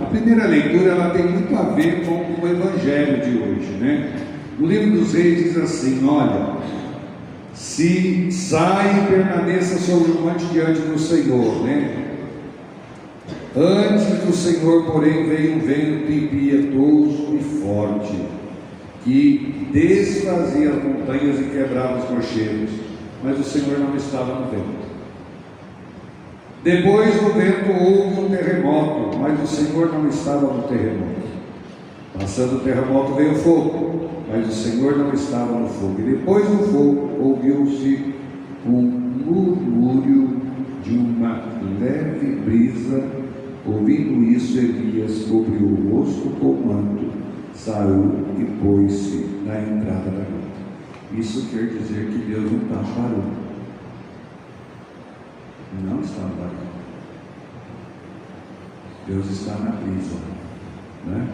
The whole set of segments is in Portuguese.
A primeira leitura ela tem muito a ver com o Evangelho de hoje, né? O livro dos Reis diz assim: olha, se sai e permaneça sobre o monte diante do Senhor, né? Antes do Senhor, porém, veio um vento impetuoso e forte, que desfazia as montanhas e quebrava os rochedos, mas o Senhor não estava no vento. Depois do vento houve um terremoto, mas o Senhor não estava no terremoto. Passando o terremoto veio o fogo, mas o Senhor não estava no fogo. E depois do fogo ouviu-se um murmúrio de uma leve brisa. Ouvindo isso, Elias cobriu o rosto com o manto, saiu e pôs-se na entrada da gruta. Isso quer dizer que Deus não está parando. Não está parando. Deus está na brisa, né?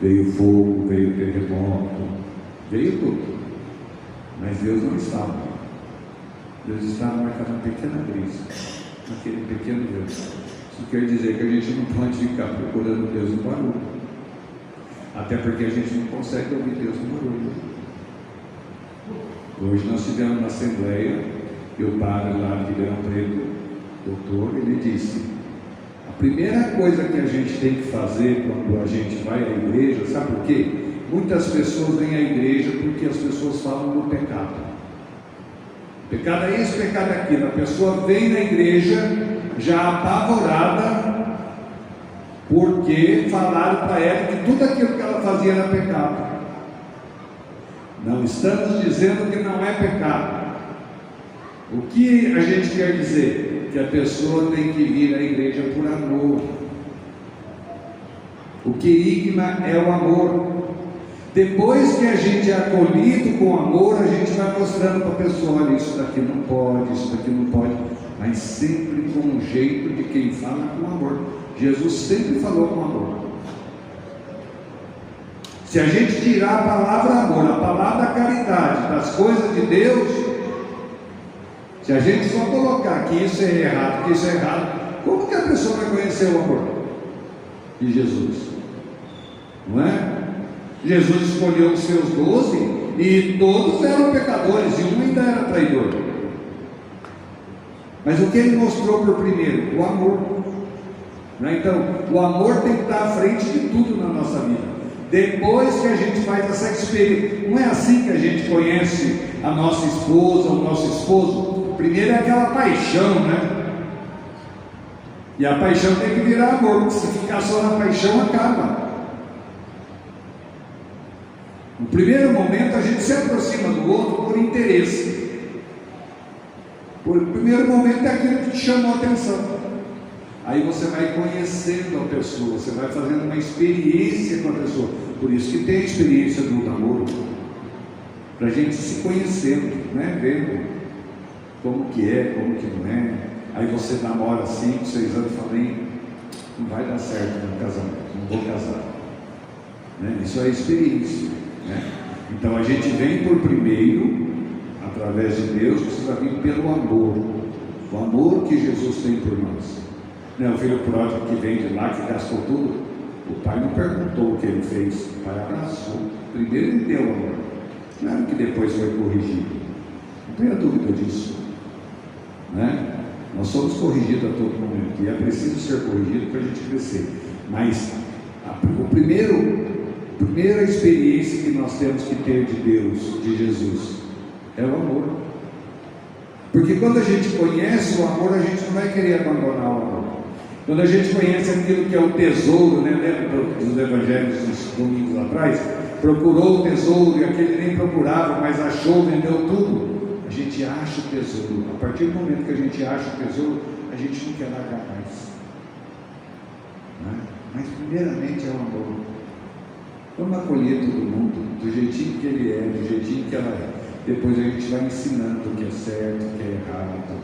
Veio fogo, veio terremoto, veio tudo, mas Deus não estava. Deus estava naquela pequena brisa, naquele pequeno vento. Isso quer dizer que a gente não pode ficar procurando Deus no barulho, até porque a gente não consegue ouvir Deus no barulho. Hoje nós tivemos uma assembleia e o padre lá de Ribeirão Preto, doutor, ele disse: a primeira coisa que a gente tem que fazer quando a gente vai à igreja, sabe por quê? Muitas pessoas vêm à igreja porque as pessoas falam do pecado. Pecado é isso, pecado é aquilo. A pessoa vem na igreja já apavorada, porque falaram para ela que tudo aquilo que ela fazia era pecado. Não estamos dizendo que não é pecado. O que a gente quer dizer? Que a pessoa tem que vir à igreja por amor. O querigma é o amor. Depois que a gente é acolhido com amor, a gente vai mostrando para a pessoa: olha, isso daqui não pode, isso daqui não pode, mas sempre com um jeito de quem fala com amor. Jesus sempre falou com amor. Se a gente tirar a palavra amor, a palavra caridade das coisas de Deus, se a gente só colocar que isso é errado, que isso é errado, como que a pessoa vai conhecer o amor de Jesus? Não é? Jesus escolheu os seus 12 e todos eram pecadores e um ainda era traidor. Mas o que ele mostrou por primeiro? O amor. Né? Então, o amor tem que estar à frente de tudo na nossa vida. Depois que a gente faz essa experiência, não é assim que a gente conhece a nossa esposa, o nosso esposo. Primeiro é aquela paixão, né? E a paixão tem que virar amor, porque se ficar só na paixão, acaba. No primeiro momento a gente se aproxima do outro por interesse. Por primeiro momento é aquilo que te chamou a atenção. Aí você vai conhecendo a pessoa, você vai fazendo uma experiência com a pessoa. Por isso que tem a experiência do namoro, para a gente se conhecendo, né? Vendo como que é, como que não é. Aí você namora 5, 6 anos e fala: não vai dar certo no casamento, não vou casar, né? Isso é experiência, né? Então a gente vem por primeiro, através de Deus, precisa vir pelo amor, o amor que Jesus tem por nós. Não é o filho pródigo que vem de lá, que gastou tudo. O pai não perguntou o que ele fez, o pai abraçou. Primeiro ele deu amor, claro que depois foi corrigido, não tenha dúvida disso, né? Nós somos corrigidos a todo momento e é preciso ser corrigido para a gente crescer. Mas a primeira experiência que nós temos que ter de Deus, de Jesus, é o amor. Porque quando a gente conhece o amor, a gente não vai querer abandonar o amor. Quando a gente conhece aquilo que é o tesouro, né? Lembra dos evangelhos dos domingos atrás? Procurou o tesouro e aquele nem procurava, mas achou, vendeu tudo. A gente acha o tesouro. A partir do momento que a gente acha o tesouro, a gente não quer largar mais, né? Mas primeiramente é o amor. Vamos acolher todo mundo do jeitinho que ele é, do jeitinho que ela é. Depois a gente vai ensinando o que é certo, o que é errado,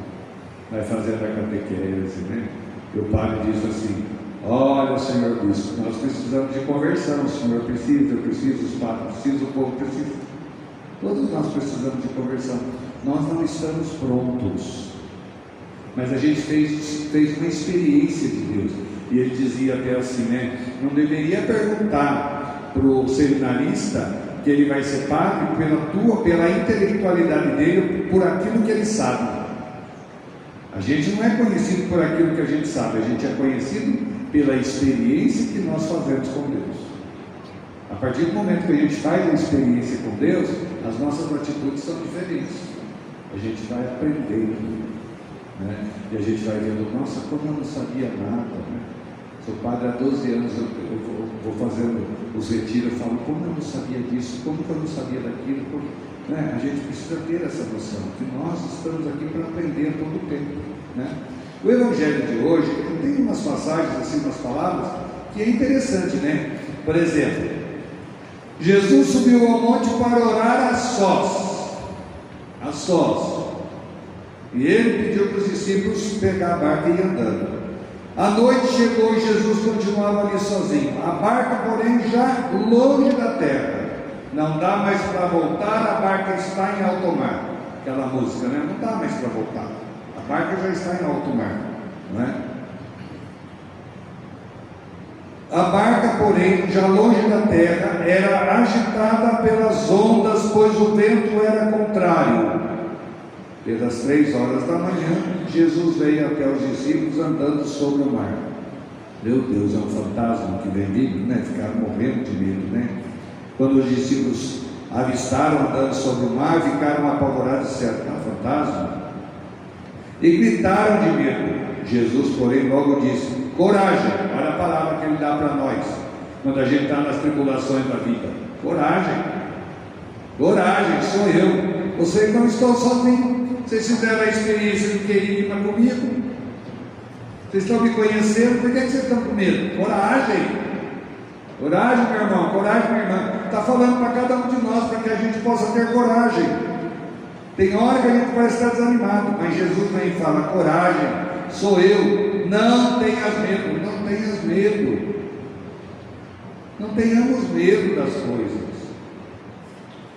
vai fazendo a catequese, né? E o padre diz assim: olha, senhor bispo, nós precisamos de conversão, o senhor precisa, eu preciso, os padres precisam, o povo precisa. Todos nós precisamos de conversão. Nós não estamos prontos, mas a gente fez uma experiência de Deus. E ele dizia até assim, né? Não deveria perguntar para o seminarista que ele vai ser padre pela intelectualidade dele, por aquilo que ele sabe. A gente não é conhecido por aquilo que a gente sabe, a gente é conhecido pela experiência que nós fazemos com Deus. A partir do momento que a gente faz a experiência com Deus, as nossas atitudes são diferentes. A gente vai aprendendo, né? E a gente vai vendo, nossa, como eu não sabia nada, né? Sou padre há 12 anos, eu vou fazendo os retiros, eu falo, como eu não sabia disso, como que eu não sabia daquilo, né? A gente precisa ter essa noção, que nós estamos aqui para aprender todo o tempo, né? O Evangelho de hoje tem umas passagens, assim, umas palavras, que é interessante, né? Por exemplo, Jesus subiu ao monte para orar a sós, e ele pediu para os discípulos pegar a barca e ir andando. A noite chegou e Jesus continuava ali sozinho, a barca porém já longe da terra, não dá mais para voltar, a barca está em alto mar, aquela música, né? Não dá mais para voltar, a barca já está em alto mar, não é? A barca, porém, já longe da terra, era agitada pelas ondas, pois o vento era contrário. Pelas 3 horas da manhã, Jesus veio até os discípulos andando sobre o mar. Meu Deus, é um fantasma que vem vindo, né? Ficaram morrendo de medo, né? Quando os discípulos avistaram andando sobre o mar, ficaram apavorados e disseram, é um fantasma? E gritaram de medo. Jesus, porém, logo disse, coragem, olha a palavra que ele dá para nós, quando a gente está nas tribulações da vida, coragem, sou eu, vocês não estão sozinhos, vocês fizeram a experiência do querigma comigo, vocês estão me conhecendo, por que vocês estão com medo? Coragem, meu irmão, coragem, minha irmã, está falando para cada um de nós, para que a gente possa ter coragem. Tem hora que a gente parece estar desanimado, mas Jesus vem e fala, coragem, sou eu, não tenhas medo, não tenhamos medo das coisas,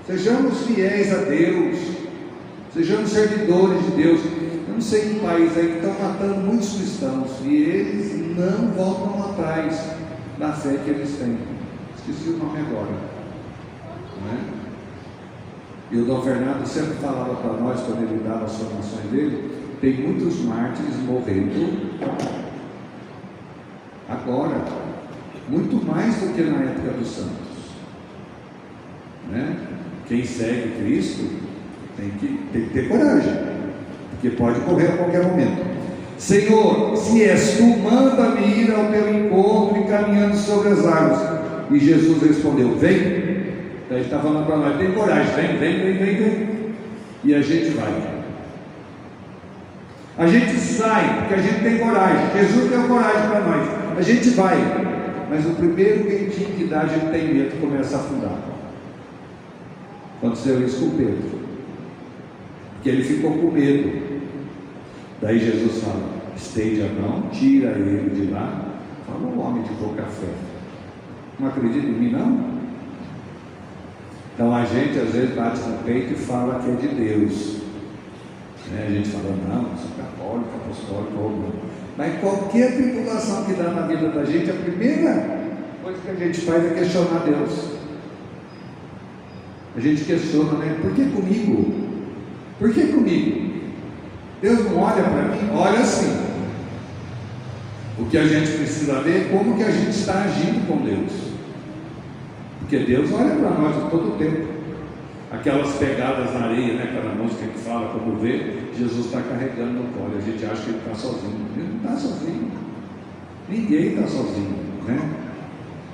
sejamos fiéis a Deus, sejamos servidores de Deus. Eu não sei que país aí que estão matando muitos cristãos e eles não voltam atrás da fé que eles têm, esqueci o nome agora, não é? E o Dom Fernando sempre falava para nós, quando ele dava as formações dele, tem muitos mártires morrendo agora, muito mais do que na época dos santos, né? Quem segue Cristo tem que ter coragem, porque pode morrer a qualquer momento. Senhor, se és tu, manda-me ir ao teu encontro e caminhando sobre as águas. E Jesus respondeu, vem. Então ele está falando para nós, tem coragem, vem. E a gente vai. A gente sai, porque a gente tem coragem. Jesus deu coragem para nós. A gente vai, mas o primeiro ventinho que dá, a gente tem medo, começa a afundar. Aconteceu isso com Pedro, porque ele ficou com medo. Daí Jesus fala, estende a mão, tira ele de lá. Fala, o homem de pouca fé, não acredita em mim não? Então a gente às vezes bate no peito e fala que é de Deus, né? A gente fala, não, eu sou católico, apostólico, ou não. Mas qualquer tribulação que dá na vida da gente, a primeira coisa que a gente faz é questionar Deus. A gente questiona, né? Por que comigo? Por que comigo? Deus não olha para mim? Olha sim. O que a gente precisa ver é como que a gente está agindo com Deus, porque Deus olha para nós a todo tempo. Aquelas pegadas na areia, né? Aquela música que fala, como vê, Jesus está carregando no colo, a gente acha que ele está sozinho. Ele não está sozinho, ninguém está sozinho, né?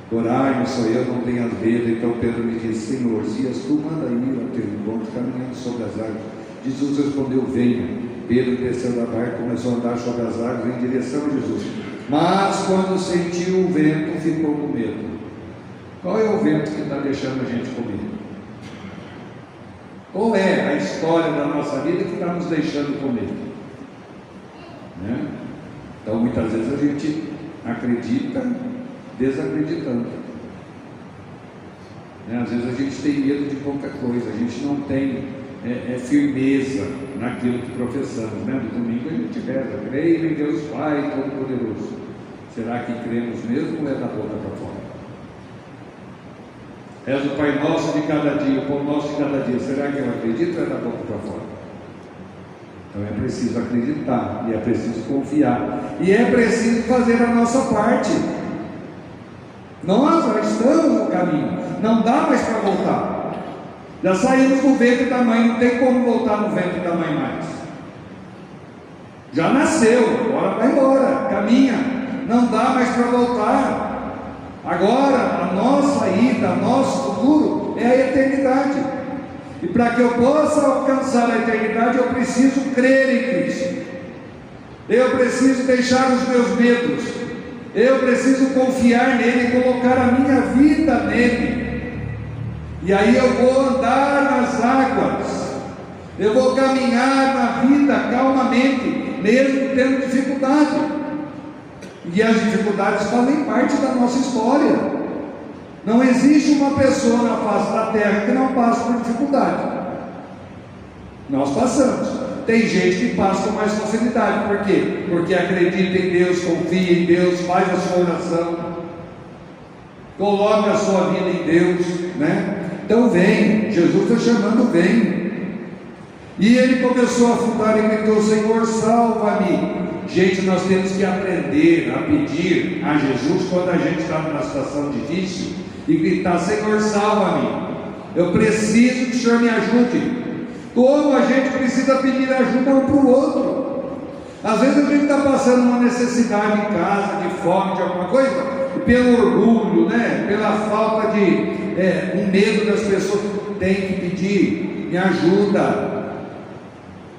Orai, sou eu, não tenhas medo. Então Pedro me disse, Senhor, se és tu, manda ir ao teu encontro, caminhando sobre as águas. Jesus respondeu, venha. Pedro desceu da barca, começou a andar sobre as águas em direção a Jesus, mas quando sentiu o vento, ficou com medo. Qual é o vento que está deixando a gente com medo? Qual é a história da nossa vida que está nos deixando com medo, né? Então muitas vezes a gente acredita desacreditando, né? Às vezes a gente tem medo de pouca coisa, a gente não tem firmeza naquilo que professamos, né? No domingo a gente reza, creio em Deus Pai Todo-Poderoso. Será que cremos mesmo ou é da boca para fora? És o Pai nosso de cada dia, o pão nosso de cada dia. Será que eu acredito ou é da boca para fora? Então é preciso acreditar, e é preciso confiar, e é preciso fazer a nossa parte. Nós já estamos no caminho, não dá mais para voltar. Já saímos do ventre da mãe, não tem como voltar no ventre da mãe mais. Já nasceu, agora vai embora, caminha. Não dá mais para voltar. Agora a nossa ida, nosso futuro é a eternidade. E para que eu possa alcançar a eternidade, eu preciso crer em Cristo. Eu preciso deixar os meus medos. Eu preciso confiar nele e colocar a minha vida nele. E aí eu vou andar nas águas. Eu vou caminhar na vida calmamente, mesmo tendo dificuldade. E as dificuldades fazem parte da nossa história. Não existe uma pessoa na face da terra que não passe por dificuldade. Nós passamos. Tem gente que passa com mais facilidade. Por quê? Porque acredita em Deus, confia em Deus, faz a sua oração, coloca a sua vida em Deus, né? Então vem, Jesus está chamando, vem. E ele começou a afundar e gritou: Senhor, salva-me. Gente, nós temos que aprender a pedir a Jesus quando a gente está numa situação difícil e gritar: Senhor, salva-me. Eu preciso que o Senhor me ajude. Como a gente precisa pedir ajuda um para o outro. Às vezes a gente está passando uma necessidade em casa, de fome, de alguma coisa, e pelo orgulho, né? Pela falta de um medo das pessoas, tem que pedir: me ajuda.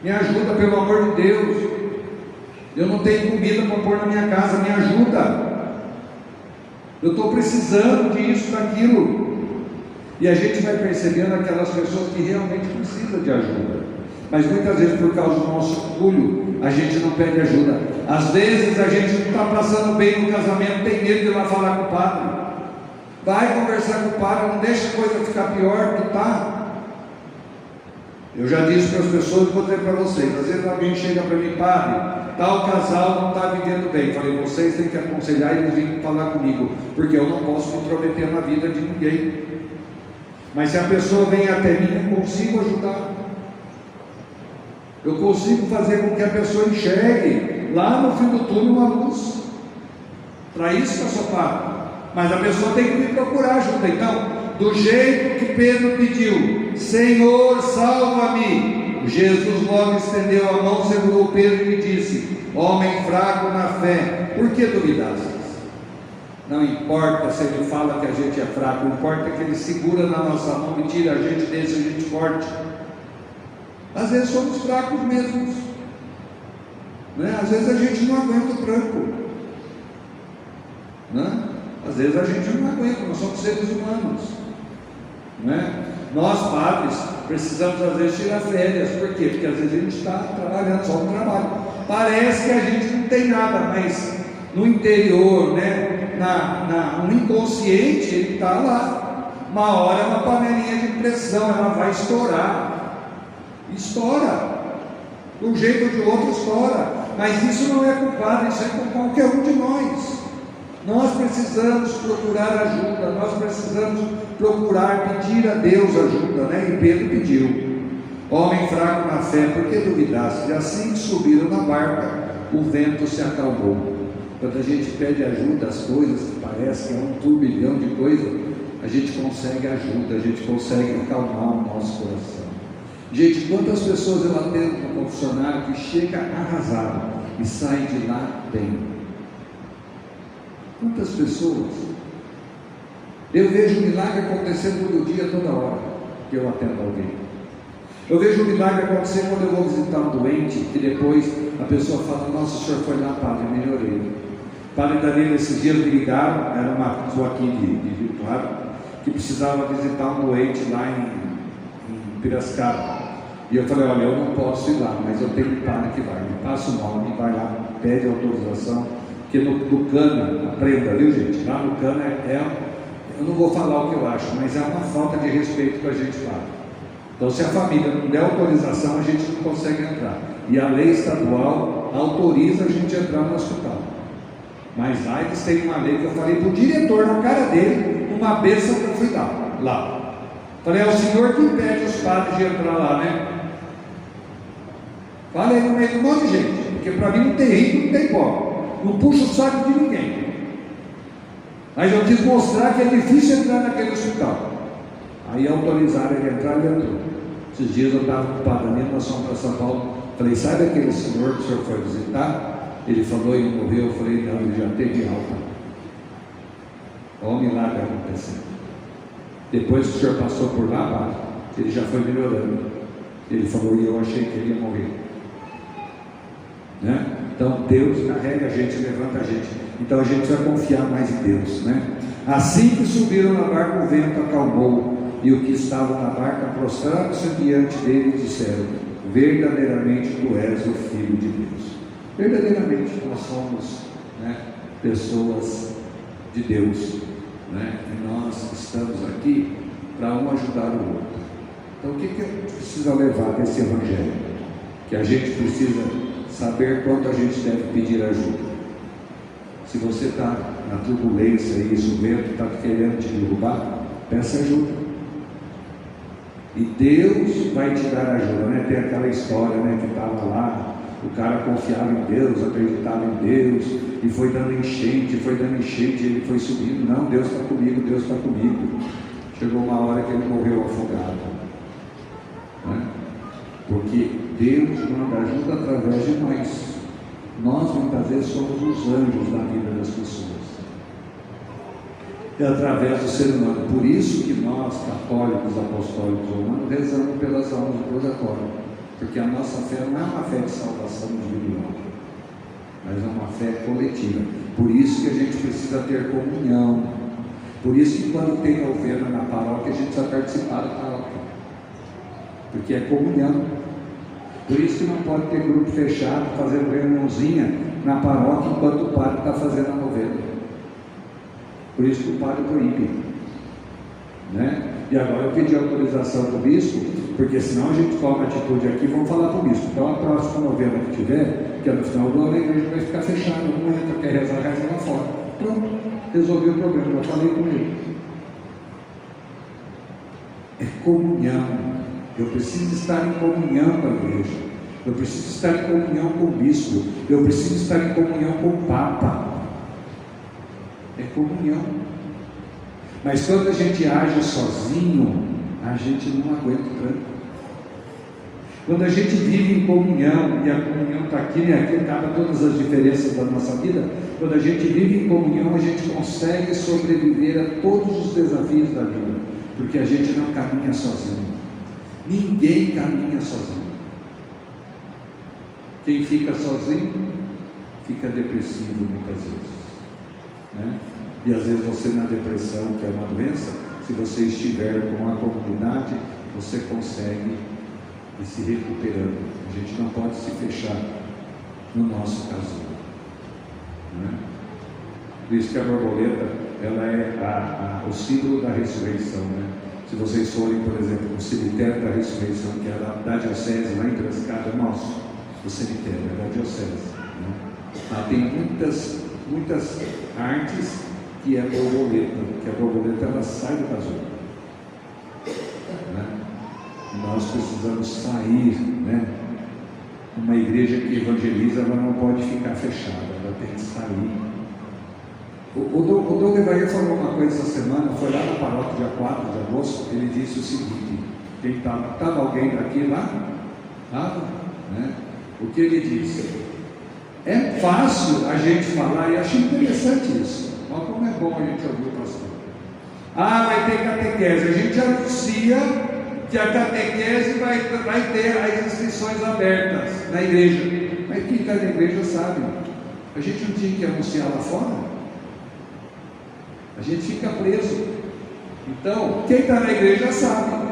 Me ajuda, pelo amor de Deus. Eu não tenho comida para pôr na minha casa, me ajuda. Eu estou precisando disso, daquilo. E a gente vai percebendo aquelas pessoas que realmente precisam de ajuda. Mas muitas vezes, por causa do nosso orgulho, a gente não pede ajuda. Às vezes a gente não está passando bem no casamento, tem medo de ir lá falar com o padre. Vai conversar com o padre, não deixa a coisa ficar pior do que está. Eu já disse para as pessoas, vou dizer para vocês: às vezes alguém chega para mim: padre, tal casal não está vivendo bem. Falei: vocês têm que aconselhar e vir falar comigo, porque eu não posso me intrometer na vida de ninguém. Mas se a pessoa vem até mim, eu consigo ajudar. Eu consigo fazer com que a pessoa enxergue lá no fim do túnel uma luz. Para isso que eu sou padre. Mas a pessoa tem que me procurar ajuda. Então, do jeito que Pedro pediu: Senhor, salva-me, Jesus logo estendeu a mão, segurou Pedro e lhe disse: homem fraco na fé, por que duvidaste? Não importa se ele fala que a gente é fraco, importa que ele segura na nossa mão e tira a gente desse gente forte. Às vezes somos fracos mesmos, né? Às vezes a gente não aguenta o tranco, né? Às vezes a gente não aguenta, nós somos seres humanos, né? Nós padres precisamos às vezes tirar férias. Por quê? Porque às vezes a gente está trabalhando só no trabalho, parece que a gente não tem nada, mas no interior, né? No inconsciente ele está lá. Uma hora é uma panelinha de pressão, ela vai estourar. Estoura, de um jeito ou de outro estoura. Mas isso não é com o padre, isso é com qualquer um de nós. Nós precisamos procurar ajuda, nós precisamos procurar pedir a Deus ajuda, né? E Pedro pediu: homem fraco na fé, por que duvidaste? E assim que subiram na barca, o vento se acalmou. Quando a gente pede ajuda, as coisas que parece que é um turbilhão de coisas, a gente consegue ajuda, a gente consegue acalmar o nosso coração. Gente, quantas pessoas eu atendo no confessionário que chega arrasado e sai de lá bem? Quantas pessoas? Eu vejo milagre acontecer todo dia, toda hora que eu atendo alguém. Eu vejo milagre acontecer quando eu vou visitar um doente, que depois a pessoa fala: nossa, o senhor foi lá, padre, melhorei. Padre Danilo, esses dias me ligaram, era uma pessoa aqui de Rio Claro, que precisava visitar um doente lá em Piracicaba. E eu falei: olha, eu não posso ir lá, mas eu tenho um padre que vai. Me passa o nome, vai lá, pede autorização. Porque no Cana, aprenda, viu gente? Lá no Cana eu não vou falar o que eu acho, mas é uma falta de respeito que a gente fala. Então, se a família não der autorização, a gente não consegue entrar. E a lei estadual autoriza a gente entrar no hospital. Mas lá eles têm uma lei que eu falei para o diretor, na cara dele, uma bênção que eu fui dar lá. Falei, é o senhor que impede os padres de entrar lá, né? Falei no meio de um monte de gente, porque para mim não tem rico, não tem pobre, não puxa o saco de ninguém. Mas eu quis mostrar que é difícil entrar naquele hospital. Aí autorizaram ele a entrar, ele entrou. Esses dias eu estava com o padre mesmo, nós fomos para São Paulo. Falei, sabe aquele senhor que o senhor foi visitar? Ele falou, ele morreu. Eu falei, não, ele já teve alta. Olha o milagre acontecendo. Depois que o senhor passou por lá, padre, ele já foi melhorando. Ele falou, e eu achei que ele ia morrer. Né? Então Deus carrega a gente, levanta a gente. Então a gente vai confiar mais em Deus, né? Assim que subiram na barca, o vento acalmou, e o que estava na barca prostraram-se diante dele e disseram, verdadeiramente tu és o Filho de Deus. Verdadeiramente nós somos, né, pessoas de Deus, né? E nós estamos aqui para um ajudar o outro. Então o que a gente precisa levar desse evangelho? Que a gente precisa saber quanto a gente deve pedir ajuda. Se você está na turbulência e o vento está querendo te derrubar, peça ajuda. E Deus vai te dar ajuda, né? Tem aquela história, né, que estava lá, o cara confiava em Deus, acreditava em Deus, e foi dando enchente, ele foi subindo. Não, Deus está comigo, Deus está comigo. Chegou uma hora que ele morreu afogado, né? Porque Deus manda ajuda através de nós. Nós muitas vezes somos os anjos da vida das pessoas, é através do ser humano. Por isso que nós, católicos, apostólicos romanos, rezamos pelas almas do purgatório, porque a nossa fé não é uma fé de salvação individual, mas é uma fé coletiva. Por isso que a gente precisa ter comunhão. Por isso que quando tem novena na paróquia, a gente precisa participar da paróquia, porque é comunhão. Por isso que não pode ter grupo fechado, fazendo reuniãozinha na paróquia enquanto o padre está fazendo a novena. Por isso que o padre proíbe, né? E agora eu pedi autorização do bispo, porque senão a gente toma atitude aqui, vamos falar para o bispo. Então a próxima novena que tiver, que é no final do ano, a igreja vai ficar fechada, não entra, quer rezar, reza lá fora. Pronto, resolvi o problema, eu falei com ele. É comunhão. Eu preciso estar em comunhão com a igreja, eu preciso estar em comunhão com o bispo, eu preciso estar em comunhão com o Papa. É comunhão. Mas quando a gente age sozinho, a gente não aguenta o tranco. Quando a gente vive em comunhão, e a comunhão está aqui, né? Aqui acaba todas as diferenças da nossa vida. Quando a gente vive em comunhão, a gente consegue sobreviver a todos os desafios da vida, porque a gente não caminha sozinho. Ninguém caminha sozinho. Quem fica sozinho fica depressivo muitas vezes, né? E às vezes você, na depressão, que é uma doença, se você estiver com uma comunidade, você consegue ir se recuperando. A gente não pode se fechar no nosso casulo, né? Por isso que a borboleta, ela é o símbolo da ressurreição, né? Se vocês forem, por exemplo, no cemitério da ressurreição, que é da diocese lá em Piracicaba, é nosso, o cemitério é da diocese, né? Lá tem muitas artes que é borboleta, que a borboleta ela sai do casulo, né? Nós precisamos sair, né? Uma igreja que evangeliza, ela não pode ficar fechada, ela tem que sair. O Dom Evair falou uma coisa essa semana, foi lá na paróquia, dia 4 de agosto, ele disse o seguinte, estava alguém daqui lá? Estava, né? O que ele disse? É fácil a gente falar, e achei interessante isso. Olha como é bom a gente ouvir o pastor. Vai ter catequese. A gente anuncia que a catequese vai ter as inscrições abertas na igreja. Mas quem está na igreja sabe. A gente não tinha que anunciar lá fora. A gente fica preso. Então, quem está na igreja sabe.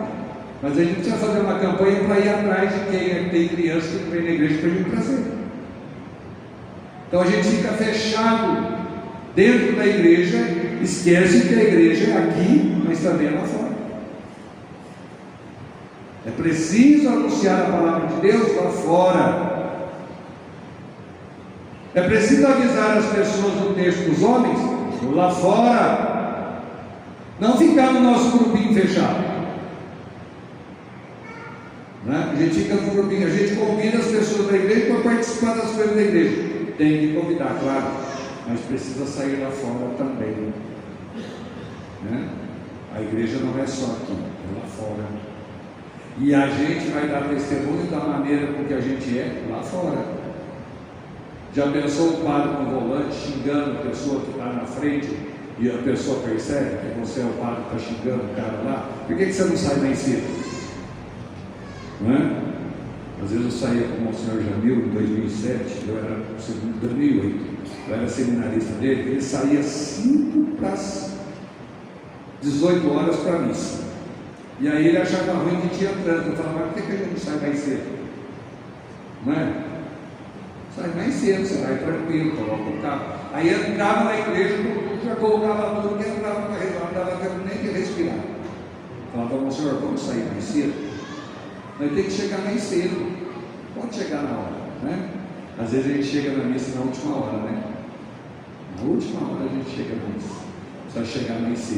Mas a gente precisa fazer uma campanha para ir atrás de quem tem criança que vem na igreja para a gente trazer. Então a gente fica fechado dentro da igreja, esquece que a igreja é aqui, mas também é lá fora. É preciso anunciar a palavra de Deus lá fora. É preciso avisar as pessoas no texto dos homens, lá fora, não ficar no nosso grupinho fechado. Né? A gente fica no grupinho, a gente convida as pessoas da igreja para participar das coisas da igreja. Tem que convidar, claro, mas precisa sair lá fora também. Né? A igreja não é só aqui, é lá fora. E a gente vai dar testemunho da maneira com que a gente é lá fora. Já pensou o padre no volante xingando a pessoa que está na frente e a pessoa percebe que você é o padre que está xingando o cara lá? Por que você não sai mais cedo? Não é? Às vezes eu saía com o Monsenhor Jamil em 2007, eu era 2008, eu era seminarista dele, ele saía 5 para as 18 horas para a missa. E aí ele achava ruim que tinha trânsito. Eu falava, mas por que a gente não sai mais cedo? Não é? Sai mais cedo, você vai tranquilo, coloca o carro. Aí entrava na igreja, já colocava tudo que entrava no carro, não dava tempo nem de respirar. Falava, Monsenhor, vamos sair mais cedo? Nós temos que chegar mais cedo. Pode chegar na hora, né? Às vezes a gente chega na missa na última hora, né? Na última hora a gente chega na missa. Precisa chegar mais cedo.